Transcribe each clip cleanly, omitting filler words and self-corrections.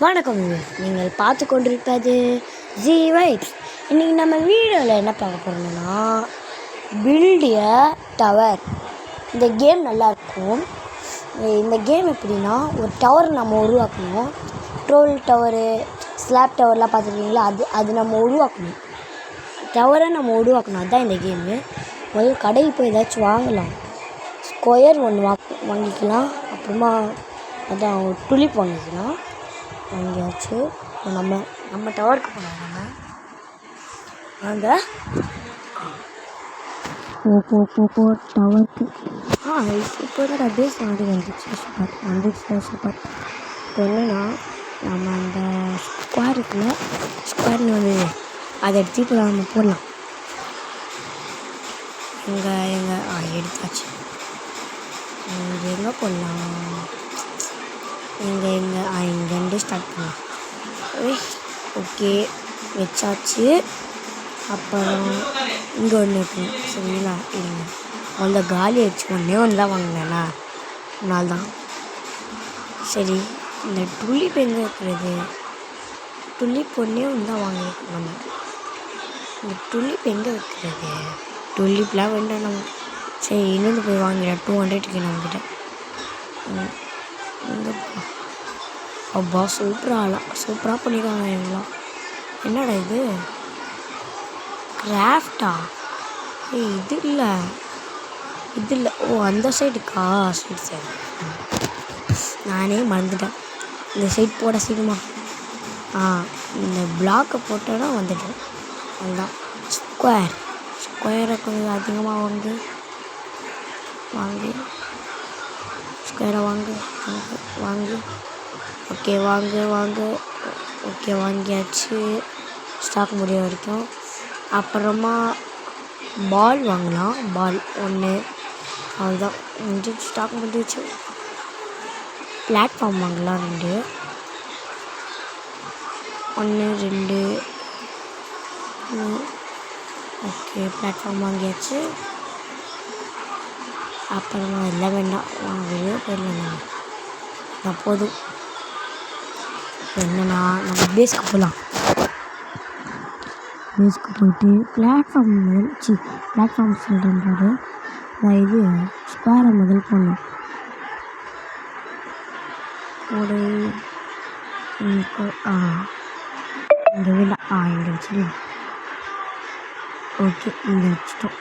வணக்கம், நீங்கள் பார்த்து கொண்டிருப்பது ஜி வைப்ஸ். இன்றைக்கி நம்ம வீடியோவில் என்ன பார்க்க போகிறோம்னா பில்டிய டவர். இந்த கேம் நல்லாயிருக்கும். இந்த கேம் எப்படின்னா, ஒரு டவர் நம்ம உருவாக்கணும். ட்ரோல் டவரு, ஸ்லாப் டவர்லாம் பார்த்துருக்கீங்களா? அது நம்ம உருவாக்கணும். டவரை நம்ம உருவாக்கணும். அதுதான் இந்த கேமு. முதல்ல கடைக்கு போய் ஏதாச்சும் வாங்கலாம். ஸ்கொயர் ஒன்று வாங்கிக்கலாம். அப்புறமா அதான் துளிப் வாங்கிக்கலாம். வாங்கியாச்சு. நம்ம டவருக்கு போகலாம். வாங்க போ டவருக்கு. இப்போ தான் பேஸ் மாதிரி வந்துச்சு. சூப்பர். இப்போ என்னென்னா, நம்ம அந்த ஸ்கொயர்னு வந்து அதை எடுத்துகிட்டு நம்ம போடலாம். எங்கே எடுத்தாச்சு. எங்கே போடலாம்? இங்கேருந்து ஸ்டார்ட் பண்ணலாம். ஓகே, வச்சாச்சு. அப்புறம் இங்கே ஒன்று இருக்கணும். சரிங்களா? இல்லைங்க, அந்த காலி ஆயிடுச்சு. ஒன்று தான் வாங்கினேண்ணா, அதனால தான். சரி, இந்த துளிப் எங்கே வைக்கிறது? துளிப் ஒன்றே தான் வாங்கியிருக்கோம் நம்ம. இந்த துளிப் எங்கே வைக்கிறது? துளிப்லாம் வேண்டாம் நம்ம. சரி, இன்னொன்று போய் வாங்கிடலாம். 200க்கு நம்மக்கிட்ட. அப்பா, சூப்பராக பண்ணிடுவாங்க இவங்களாம். என்னடா இது? கிராஃப்டா? இது இல்லை. ஓ, அந்த சைடுக்கா? சரி. நானே மறந்துட்டேன். இந்த சைடு போட சீக்கிரமா. இந்த பிளாக்கை போட்டோன்னா வந்துட்டேன். அதுதான் ஸ்கொயரை கொஞ்சம் அதிகமாக வாங்கு. ஸ்கொயரை வாங்கு. ஓகே, வாங்கு. ஓகே, வாங்கியாச்சு. ஸ்டாக் முடிய வரைக்கும். அப்புறமா பால் வாங்கலாம். பால் ஒன்று, அதுதான் ஸ்டாக் முடிஞ்சிச்சு. பிளாட்ஃபார்ம் வாங்கலாம் 2. 1 2. ஓகே, பிளாட்ஃபார்ம் வாங்கியாச்சு. அப்புறமா எல்லாம் வேண்டாம், வெளியே போயிடலாம். நான் போதும். என்னன்னா, நம்ம பேஸ்க்கு போகலாம். பேஸ்க்கு போயிட்டு பிளாட்ஃபார்ம் சொல்கிறேன். இது ஸ்கொயரை முதல் போடணும். ஒரு இங்கே வேண்டாம். இங்கே வச்சுக்கலாம். ஓகே, இங்கே வச்சுட்டோம்.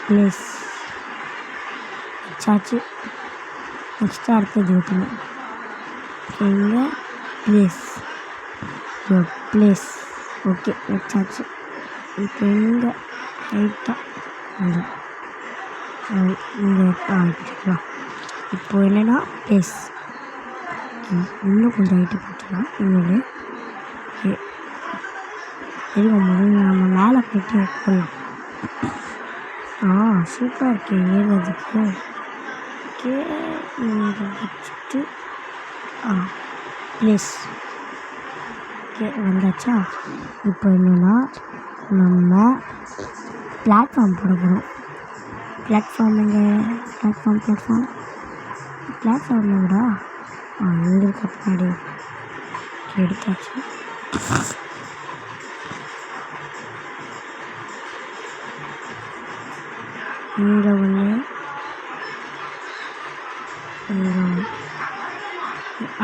ப்ளேஸ் வச்சாச்சு. நெக்ஸ்ட்டு அடுத்தது வைக்கணும். இங்கே ப்ளேஸ். ஓகே, வச்சாச்சு. இப்போ இங்கே ரைட்டாக இங்கே வச்சுக்கலாம். இப்போ என்னென்னா ப்ளேஸ். இன்னும் கொஞ்சம் ஹைட்டு போட்டுக்கலாம். இன்னொன்று முதல்ல நம்ம மேலே போய்ட்டு போடலாம். சூப்பராக இருக்கு ஏறுறதுக்கு. ஓகே, இங்கே வச்சுட்டு ப்ளேஸ். ஓகே, வந்தாச்சா? இப்போ என்னென்னா, நம்ம பிளாட்ஃபார்ம் போட போகிறோம். பிளாட்ஃபார்ம் விடா எங்கே இருக்க பின்னாடி எடுத்தாச்சு. இங்கே ஒன்று,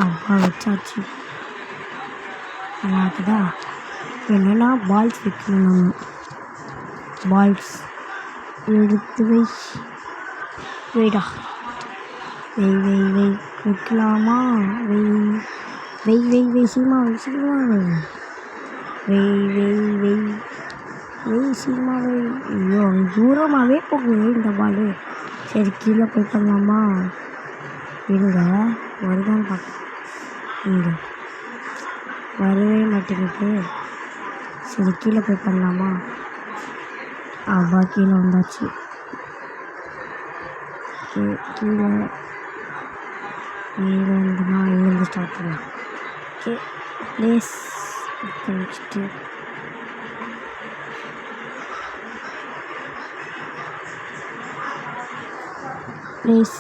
அப்பா வச்சாச்சு. நல்லா இருக்குதா? என்னென்னா பால்ஸ் வைக்கணும். நம்ம பால்ஸ் எடுத்து வைடா. வைக்கலாமா? சீமா சீமா. ஐயோ, தூரமாகவே போகுது இந்த பால். சரி, கீழே போய் பண்ணலாமா? இருங்க, வருதான்னு பார்க்க. இங்கே வரவே மாட்டேங்குது. சரி, கீழே போய் பண்ணலாமா? கீழே வந்தாச்சு. கீழே வந்துன்னா இங்கேருந்து ஸ்டார்ட் பண்ணலாம். Okay, place. Next place.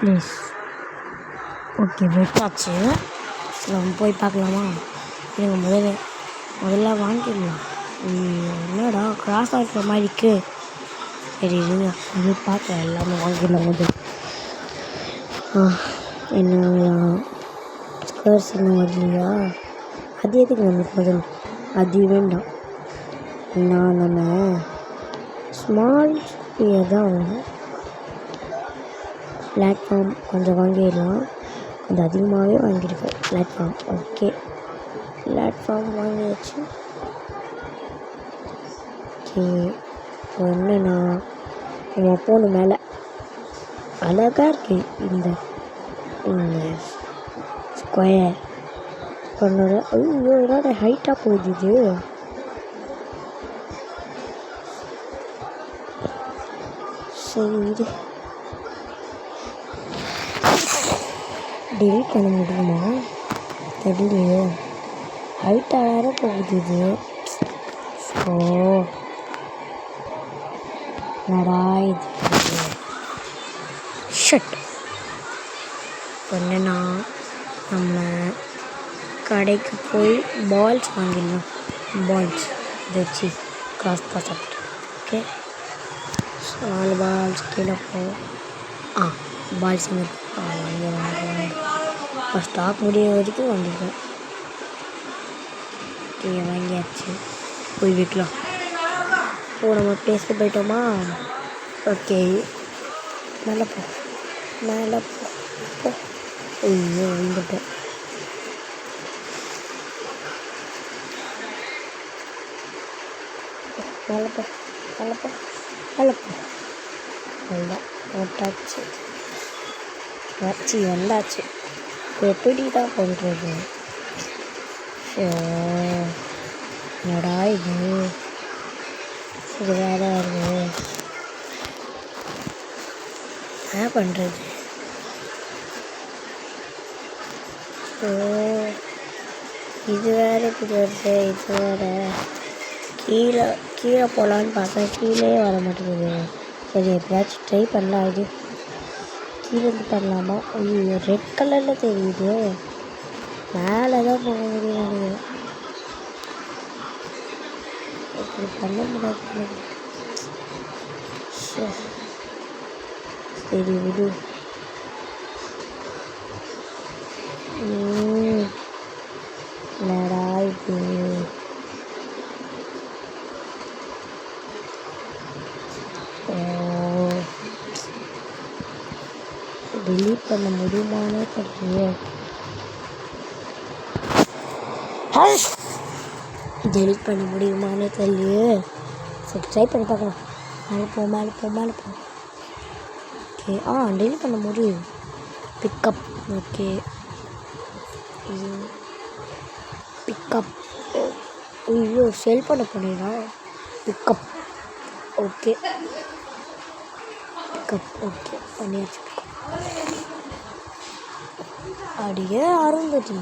Please. Okay வெட்டாச்சு. நம்ம போய் பார்க்கலாமா? எனக்கு முதல்ல வாங்கிடலாம். என்னடா கிராஸ் ஆகிற மாதிரி இருக்கு. சரி இருங்க, இது பார்க்க எல்லாமே வாங்கிடலாம். முதல் என்ன ஸ்கர்ஸ் இன்னும் வரலையா? அது எதுக்கு நம்மளுக்கு முதல்? அது வேண்டாம். நம்ம ஸ்மால் ஸ்பியர் தான் வேணும். பிளாட்ஃபார்ம் கொஞ்சம் வாங்கிடலாம். அது அதிகமாகவே வாங்கியிருக்கேன். பிளாட்ஃபார்ம் ஓகே, பிளாட்ஃபார்ம் வாங்கியாச்சு. ஓகே, இப்போ என்னன்னா நம்ம போகணும் மேலே. அழகாக இருக்கு இந்த ஸ்கொயர் பண்ணோட. ஐயோ என்னோட ஹைட்டாக போகுது இது. சரி இது டெலிட் பண்ண முடியுமா தெரியலையே. ஹைட்டாக வேறு போகுது இது. ஸோ நடா இது ஷட். என்னன்னா நம்ம கடைக்கு போய் பால்ஸ் வாங்கிடலாம். பால்ஸ் இதை வச்சு காசு சாப்பிட்டு. ஓகே, 4 பால்ஸ் கீழே போ. பால்ஸ் வாங்கி ஸ்டாக் முடிய வரைக்கும் வாங்கிருக்கேன். ஓகே வாங்கியாச்சு. போய் வைக்கலாம். நம்ம பிளேஸ்க்கு போயிட்டோமா? ஓகே மேலே போ. ஐயோ வந்துட்டேன். மேலே போ. அவ்வளோதான் போட்டாச்சு. வந்தாச்சு. எப்படி தான் பண்ணுறது? என்னடா இது வேறு வருது. என்ன பண்ணுறது? இது வேறு இப்படி வருது. இது வேறு கீழே போகலான்னு பார்த்தா கீழே வர மாட்டேங்குது. சரி எப்படியாச்சும் ட்ரை பண்ணலாம். இது கீழே இருந்து பண்ணலாமா? ஐயோ ரெட் கலரில் தெரியுது. மேலே தான் போக முடியும் நினைக்கிறேன். இப்படி பண்ண முடியாது. சரி விடு. என்னடா இது? டெலீட் பண்ண முடியுமானே தெரியல. டெலீட் பண்ண முடியுமானே தெரியலையே. சரி ட்ரை பண்ணி பார்க்கலாம். மேலே போ. ஓகே டெலீட் பண்ண முடியும். பிக்கப். Okay pickup. ஐயோ செல் பண்ண போனீங்களா? பிக்கப். Okay pickup. ஓகே பண்ணியாச்சு. அப்படியே ஆரம்பிச்சு.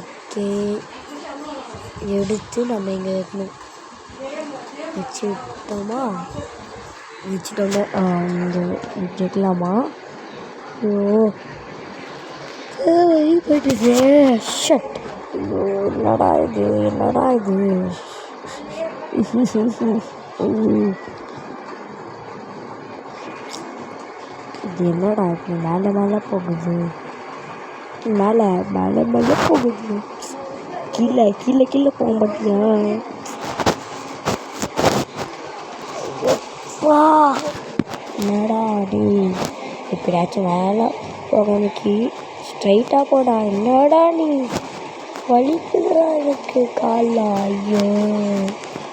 ஓகே எடுத்து நம்ம இங்கே வைக்கணும். வச்சுட்டோமா? இந்த வைக்கலாமா? ஐயோ போயிட்டு ஷட். ஐயோ என்னடா இது? இது என்னடா இது? மேலே போகுது. மேலே போகுது. கீழே போக மாட்டியா? என்னடா நீ எப்படியாச்சும் மேலே போகணுக்கு ஸ்ட்ரைட்டாக போடா. என்னடா நீ வலிக்குதுடா எனக்கு காலில். ஐயோ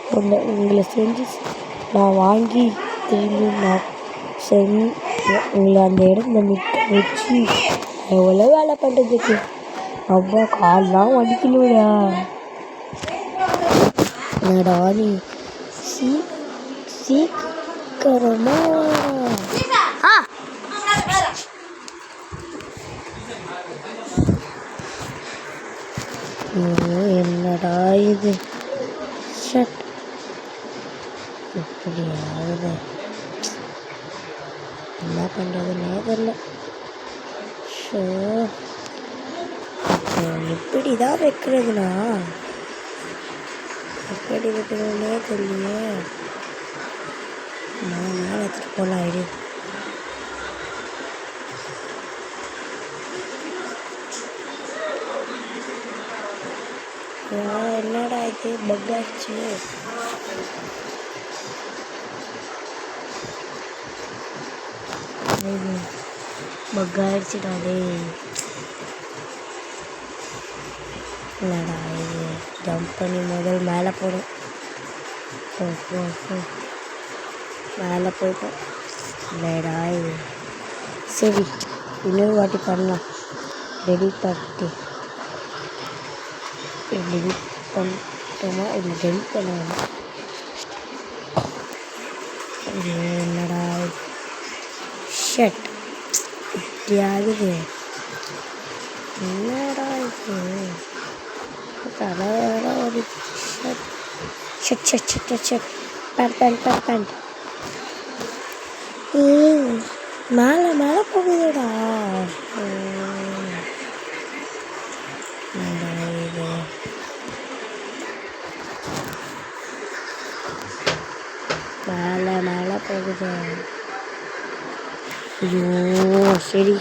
உங்களை செஞ்சு நான் வாங்கி திரும்பி நான் உங்களை அந்த இடத்துல நிற்க வச்சு எவ்வளோ வேலை பண்ணுறதுக்கு. ரொம்ப கால்லாம் வலிக்கணுடா. என்னடா நீ சீக்கிரமா என்னடா இது? ஷட். இப்படி ஆகுது. என்ன பண்ணுறதுன்னே தெரியல. ஸோ எப்படி தான் வைக்கிறதுனா எப்படி வைக்கிறதுனே தெரியலையே. நான் மேலே எடுத்துகிட்டு போகலாம். ஐடி என்னடா இது பக் ஆச்சு. பக் ஆயிடுச்சுடா. இல்லைடா இது ஜம்ப் பண்ணி முதல் மேலே போடும். மேலே போயிட்டோம். இல்லைடா இது சரி இன்னொரு வாட்டி பண்ணலாம். டெலிட் பண்ணிட்டோமா இல்லை டெலிட் பண்ண வேண்டாம். என்னடா ஷட் இப்படி ஆகுது. என்னடா இது தலையோட ஒரு ஷட் பேண்ட் மேலே மேலே போகுதுடா. இது மேலே மேலே போகுது. ஐயோ சரி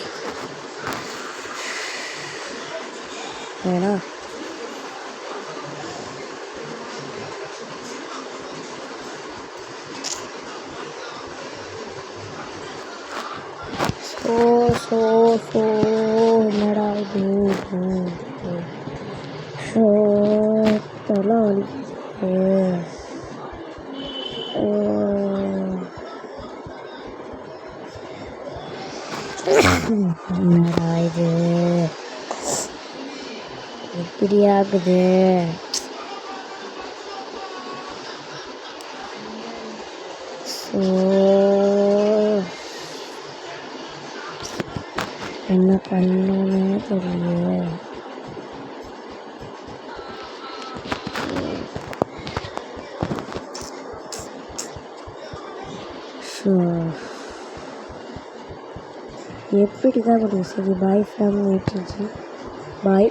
வேணா என்னடா இது தலை வலிக்குது. என்னடா இது எப்படி ஆகுது. என்ன பண்ணணும்னே தெரியல. எப்படி தான் முடியும். சரி பாய் ஃப்ரம் ஏடிஜி. பாய்.